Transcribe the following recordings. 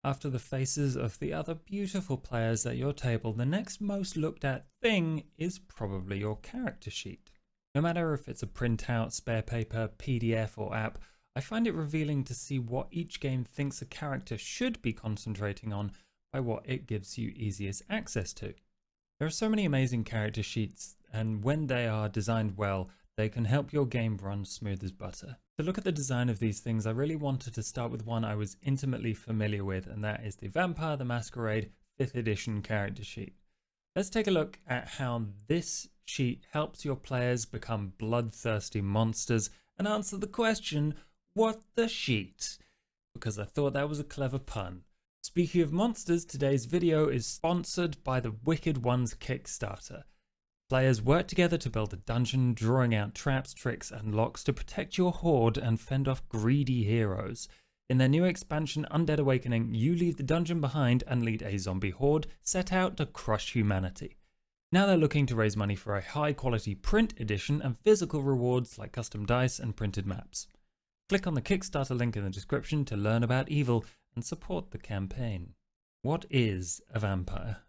After the faces of the other beautiful players at your table, the next most looked at thing is probably your character sheet. No matter if it's a printout, spare paper, PDF or app, I find it revealing to see what each game thinks a character should be concentrating on by what it gives you easiest access to. There are so many amazing character sheets, and when they are designed well, they can help your game run smooth as butter. To look at the design of these things, I really wanted to start with one I was intimately familiar with, and that is the Vampire the Masquerade 5th edition character sheet. Let's take a look at how this sheet helps your players become bloodthirsty monsters and answer the question, what the sheet? Because I thought that was a clever pun. Speaking of monsters, today's video is sponsored by the Wicked Ones Kickstarter. Players work together to build a dungeon, drawing out traps, tricks, and locks to protect your horde and fend off greedy heroes. In their new expansion, Undead Awakening, you leave the dungeon behind and lead a zombie horde set out to crush humanity. Now they're looking to raise money for a high-quality print edition and physical rewards like custom dice and printed maps. Click on the Kickstarter link in the description to learn about Evil and support the campaign. What is a vampire?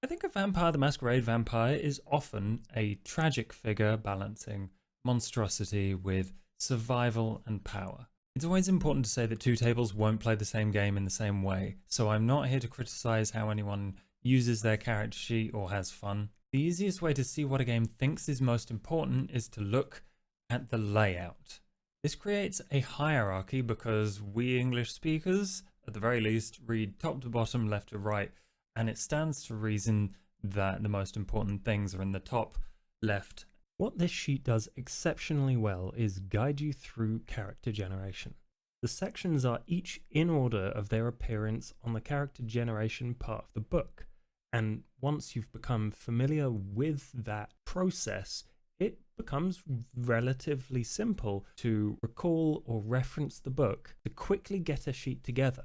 I think a Vampire the Masquerade vampire is often a tragic figure balancing monstrosity with survival and power. It's always important to say that two tables won't play the same game in the same way, so I'm not here to criticize how anyone uses their character sheet or has fun. The easiest way to see what a game thinks is most important is to look at the layout. This creates a hierarchy because we English speakers, at the very least, read top to bottom, left to right, and it stands to reason that the most important things are in the top left. What this sheet does exceptionally well is guide you through character generation. The sections are each in order of their appearance on the character generation part of the book, and once you've become familiar with that process, it becomes relatively simple to recall or reference the book to quickly get a sheet together.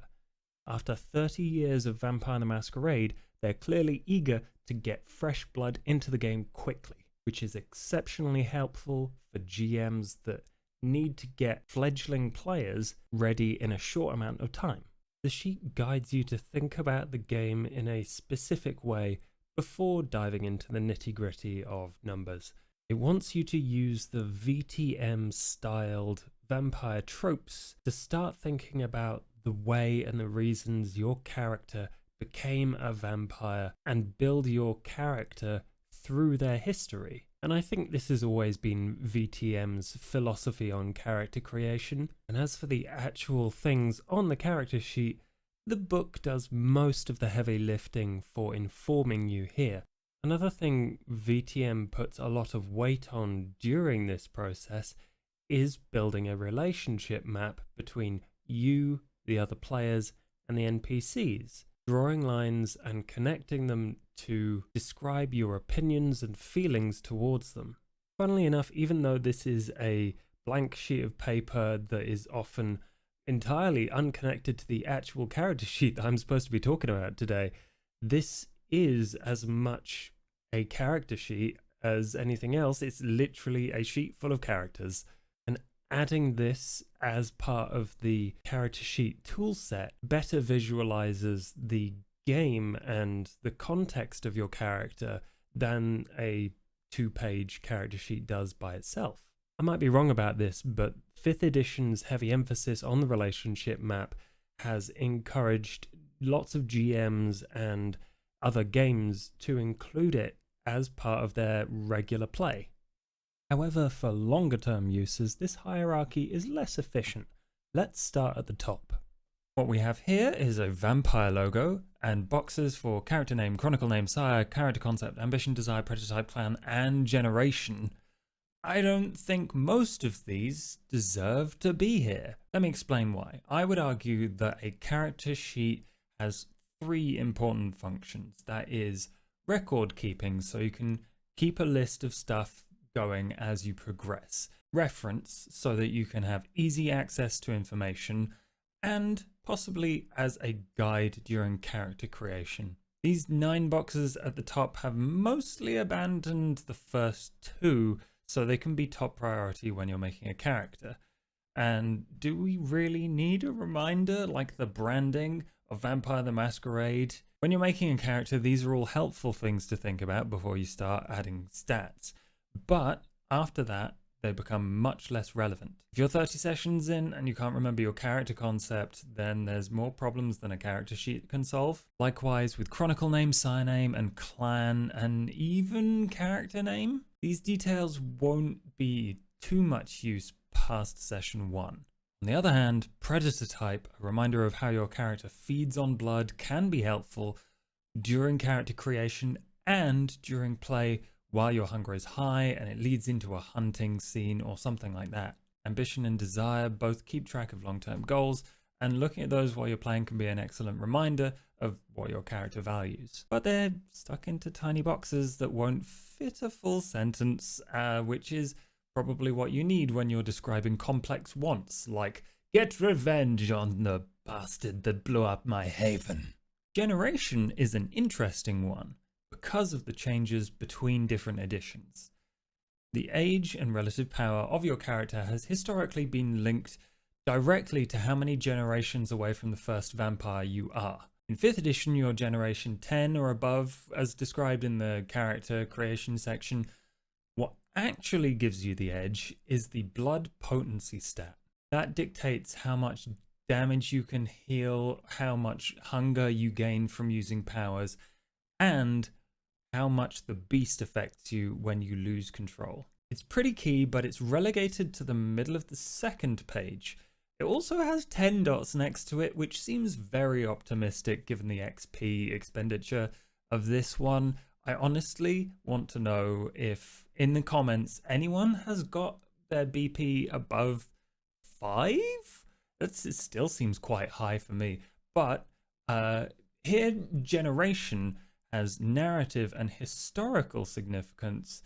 After 30 years of Vampire the Masquerade, they're clearly eager to get fresh blood into the game quickly, which is exceptionally helpful for GMs that need to get fledgling players ready in a short amount of time. The sheet guides you to think about the game in a specific way before diving into the nitty-gritty of numbers. It wants you to use the VTM-styled vampire tropes to start thinking about the way and the reasons your character became a vampire and build your character through their history. And I think this has always been VTM's philosophy on character creation. And as for the actual things on the character sheet, the book does most of the heavy lifting for informing you here. Another thing VTM puts a lot of weight on during this process is building a relationship map between you, the other players, and the NPCs, drawing lines and connecting them to describe your opinions and feelings towards them. Funnily enough, even though this is a blank sheet of paper that is often entirely unconnected to the actual character sheet that I'm supposed to be talking about today, this is as much a character sheet as anything else. It's literally a sheet full of characters. Adding this as part of the character sheet toolset better visualizes the game and the context of your character than a 2-page character sheet does by itself. I might be wrong about this, but 5th edition's heavy emphasis on the relationship map has encouraged lots of GMs and other games to include it as part of their regular play. However, for longer term uses, this hierarchy is less efficient. Let's start at the top. What we have here is a vampire logo and boxes for character name, chronicle name, sire, character concept, ambition, desire, prototype, clan, and generation. I don't think most of these deserve to be here. Let me explain why. I would argue that a character sheet has 3 important functions. That is record keeping, so you can keep a list of stuff going as you progress. Reference, so that you can have easy access to information, and possibly as a guide during character creation. These 9 boxes at the top have mostly abandoned the first 2, so they can be top priority when you're making a character. And do we really need a reminder like the branding of Vampire the Masquerade. When you're making a character, these are all helpful things to think about before you start adding stats. But after that, they become much less relevant. If you're 30 sessions in and you can't remember your character concept, then there's more problems than a character sheet can solve. Likewise with chronicle name, surname, and clan, and even character name. These details won't be too much use past session 1. On the other hand, predator type, a reminder of how your character feeds on blood, can be helpful during character creation and during play while your hunger is high and it leads into a hunting scene or something like that. Ambition and desire both keep track of long-term goals, and looking at those while you're playing can be an excellent reminder of what your character values. But they're stuck into tiny boxes that won't fit a full sentence, which is probably what you need when you're describing complex wants, like get revenge on the bastard that blew up my haven. Generation is an interesting one because of the changes between different editions. The age and relative power of your character has historically been linked directly to how many generations away from the first vampire you are. In 5th edition, you're generation 10 or above, as described in the character creation section. What actually gives you the edge is the blood potency stat. That dictates how much damage you can heal, how much hunger you gain from using powers, and how much the beast affects you when you lose control. It's pretty key, but it's relegated to the middle of the 2nd page. It also has 10 dots next to it, which seems very optimistic given the XP expenditure of this one. I honestly want to know if in the comments anyone has got their BP above 5? It still seems quite high for me. But here, generation has narrative and historical significance,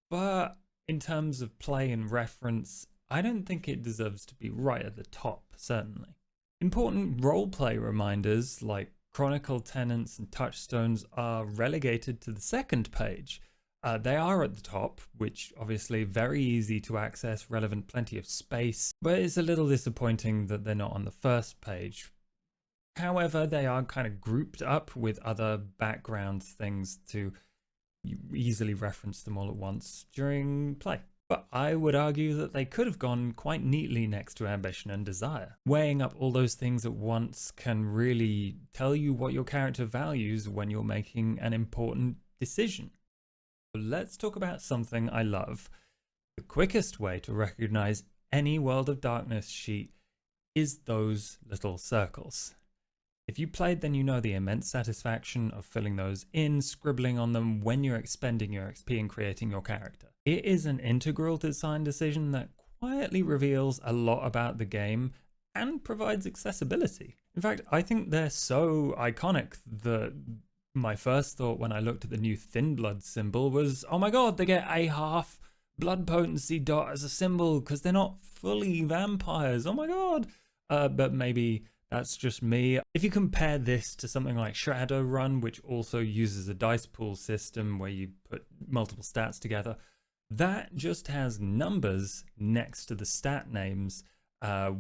but in terms of play and reference, I don't think it deserves to be right at the top, certainly. Important roleplay reminders like chronicle tenants and touchstones are relegated to the 2nd page. They are at the top, which obviously very easy to access, relevant, plenty of space, but it's a little disappointing that they're not on the 1st page. However, they are kind of grouped up with other background things to easily reference them all at once during play. But I would argue that they could have gone quite neatly next to ambition and desire. Weighing up all those things at once can really tell you what your character values when you're making an important decision. Let's talk about something I love. The quickest way to recognize any World of Darkness sheet is those little circles. If you played, then you know the immense satisfaction of filling those in, scribbling on them when you're expending your XP and creating your character. It is an integral design decision that quietly reveals a lot about the game and provides accessibility. In fact, I think they're so iconic that my first thought when I looked at the new Thin Blood symbol was, oh my god, they get a half blood potency dot as a symbol because they're not fully vampires. Oh my god. But maybe that's just me. If you compare this to something like Shadowrun, which also uses a dice pool system where you put multiple stats together, that just has numbers next to the stat names,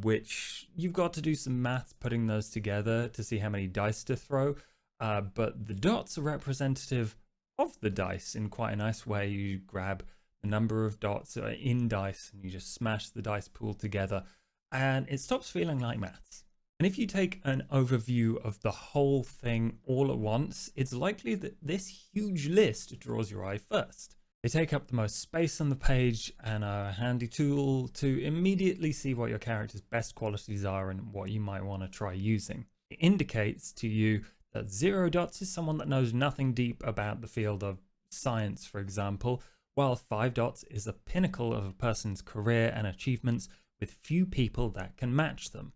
which you've got to do some math putting those together to see how many dice to throw. But the dots are representative of the dice in quite a nice way. You grab the number of dots in dice and you just smash the dice pool together and it stops feeling like maths. And if you take an overview of the whole thing all at once, it's likely that this huge list draws your eye first. They take up the most space on the page and are a handy tool to immediately see what your character's best qualities are and what you might want to try using. It indicates to you that 0 dots is someone that knows nothing deep about the field of science, for example, while 5 dots is the pinnacle of a person's career and achievements with few people that can match them.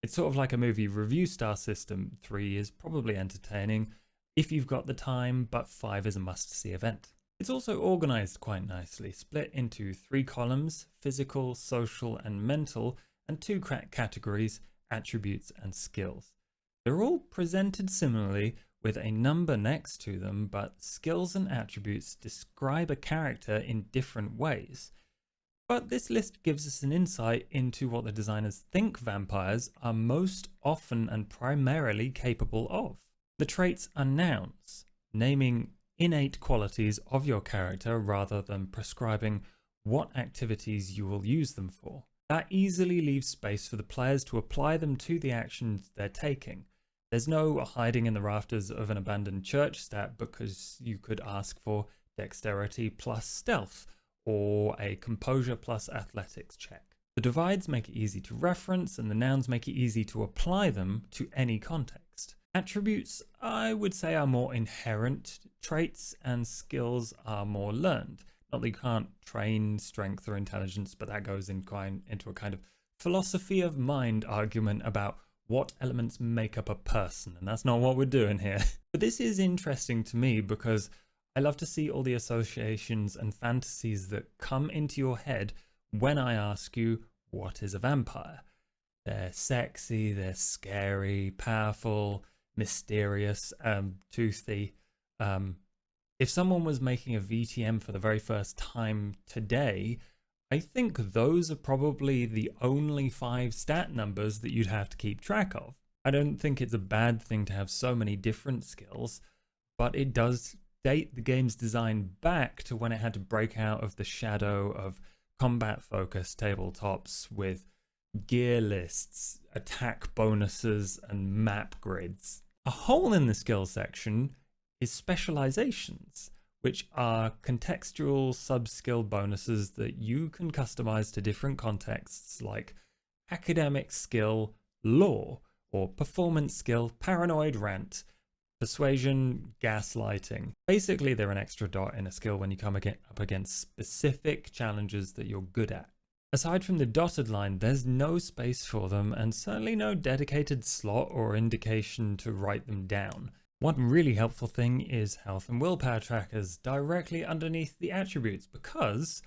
It's sort of like a movie review star system. 3 is probably entertaining if you've got the time, but 5 is a must-see event. It's also organized quite nicely, split into 3 columns, physical, social, and mental, and 2 categories, attributes and skills. They're all presented similarly with a number next to them, but skills and attributes describe a character in different ways. But this list gives us an insight into what the designers think vampires are most often and primarily capable of. The traits are nouns, naming innate qualities of your character rather than prescribing what activities you will use them for. That easily leaves space for the players to apply them to the actions they're taking. There's no hiding in the rafters of an abandoned church stat because you could ask for dexterity plus stealth or a composure plus athletics check. The divides make it easy to reference and the nouns make it easy to apply them to any context. Attributes, I would say, are more inherent traits and skills are more learned. Not that you can't train strength or intelligence, but that goes into a kind of philosophy of mind argument about what elements make up a person, and that's not what we're doing here. But this is interesting to me because I love to see all the associations and fantasies that come into your head when I ask you, what is a vampire? They're sexy, they're scary, powerful, mysterious, toothy. If someone was making a VTM for the very first time today, I think those are probably the only 5 stat numbers that you'd have to keep track of. I don't think it's a bad thing to have so many different skills, but it does date the game's design back to when it had to break out of the shadow of combat-focused tabletops with gear lists, attack bonuses, and map grids. A hole in the skill section is specializations, which are contextual sub-skill bonuses that you can customize to different contexts like academic skill, law, or performance skill, paranoid rant, persuasion, gaslighting. Basically, they're an extra dot in a skill when you come up against specific challenges that you're good at. Aside from the dotted line, there's no space for them and certainly no dedicated slot or indication to write them down. One really helpful thing is health and willpower trackers directly underneath the attributes because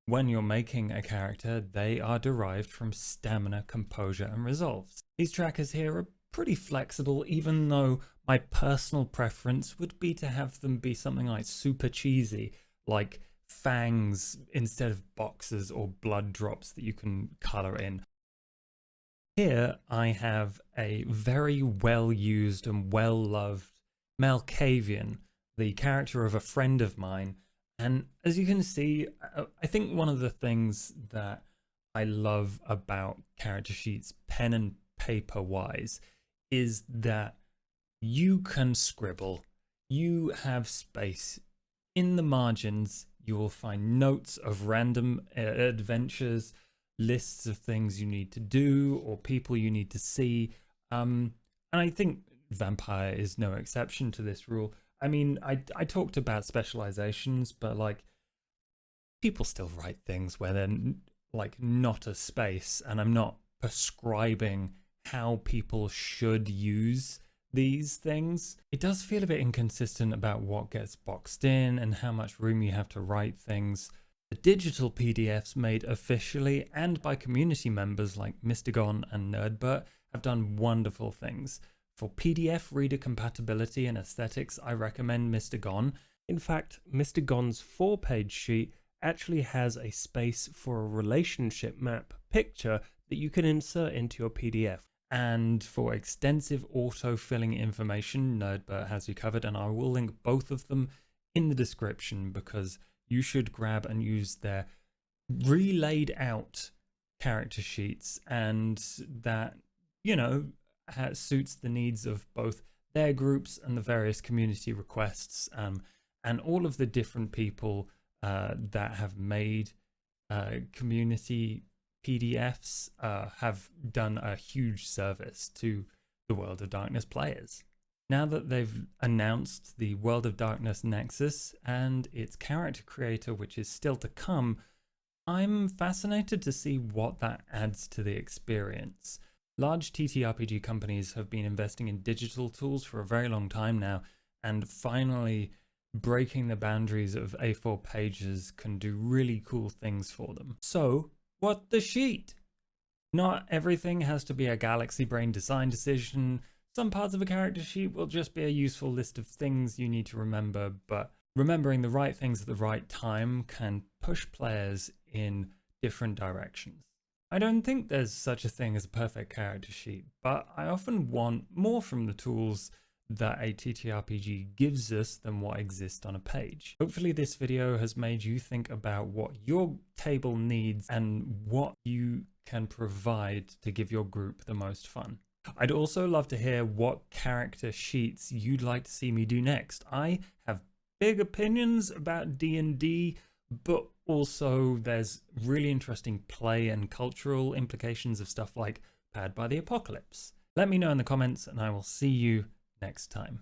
when you're making a character, they are derived from stamina, composure, and resolves. These trackers here are pretty flexible, even though my personal preference would be to have them be something like super cheesy, like fangs instead of boxes or blood drops that you can color in. Here I have a very well used and well loved Malkavian, the character of a friend of mine, and as you can see, I think one of the things that I love about character sheets pen and paper wise is that you can scribble, you have space. In the margins you will find notes of random adventures, lists of things you need to do or people you need to see, and I think Vampire is no exception to this rule. I mean, I talked about specializations, but like people still write things where they're like not a space, and I'm not prescribing how people should use these things. It does feel a bit inconsistent about what gets boxed in and how much room you have to write things. The digital PDFs made officially and by community members like Mr. Gon and Nerdbert have done wonderful things. For PDF reader compatibility and aesthetics, I recommend Mr. Gon. In fact, Mr. Gon's 4-page sheet actually has a space for a relationship map picture that you can insert into your PDF. And for extensive auto-filling information, Nerdbert has you covered, and I will link both of them in the description because you should grab and use their relayed out character sheets, and that, you know, suits the needs of both their groups and the various community requests, and all of the different people that have made community PDFs have done a huge service to the World of Darkness players. Now that they've announced the World of Darkness Nexus and its character creator, which is still to come, I'm fascinated to see what that adds to the experience. Large TTRPG companies have been investing in digital tools for a very long time now, and finally breaking the boundaries of A4 pages can do really cool things for them. So, what the sheet? Not everything has to be a Galaxy Brain design decision. Some parts of a character sheet will just be a useful list of things you need to remember, but remembering the right things at the right time can push players in different directions. I don't think there's such a thing as a perfect character sheet, but I often want more from the tools that a TTRPG gives us than what exists on a page. Hopefully this video has made you think about what your table needs and what you can provide to give your group the most fun. I'd also love to hear what character sheets you'd like to see me do next. I have big opinions about D&D, but also there's really interesting play and cultural implications of stuff like Powered by the Apocalypse. Let me know in the comments and I will see you next time.